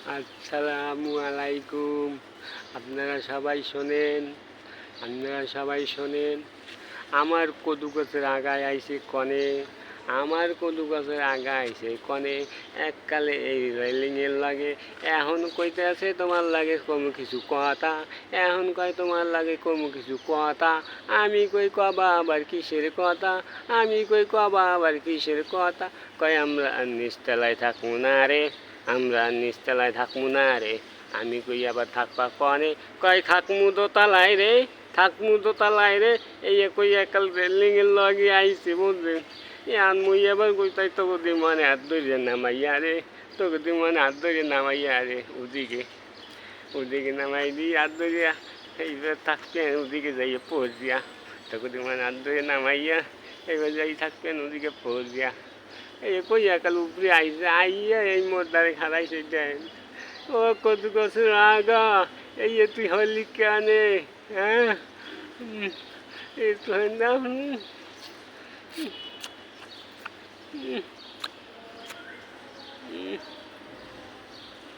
আসসালামু আলাইকুম। আপনারা সবাই শোনেন। আমার কদু গাছের আগায় আইছে কনে, এককালে এই রেলিংয়ের লাগে। এখন কইতে আছে তোমার লাগে কোনো কিছু কথা, এখন কয় তোমার লাগে কোনো কিছু কথা। আমি কই কবা আবার কিসের কথা, কয় আমরা আর নিচতলায় থাকবো না রে, আমি কই আবার থাকবা কনে, কয় থাকমু দোতালায় রে। এই কই একাল রেলিংয়ের লগে আইছে বুঝলেন। আর মুই আবার কই তাই তোকে দি মনে হাত ধরে নামাইয়া রে ওদিকে নামাই দিই হাত ধরিয়া, এইবার থাকতেন ওদিকে যাইয়া পড়িয়া, তোকে দি মনে হাত ধরে নামাইয়া এবার যাই থাকতেন ওদিকে পড়িয়া। এই কই একাল উপরে আইয়া এই মোদ্দারে খারাইছে দেন। ও কত গাছের আগা, এই তুই হলি কেনে, হ্যাঁ? এই তো না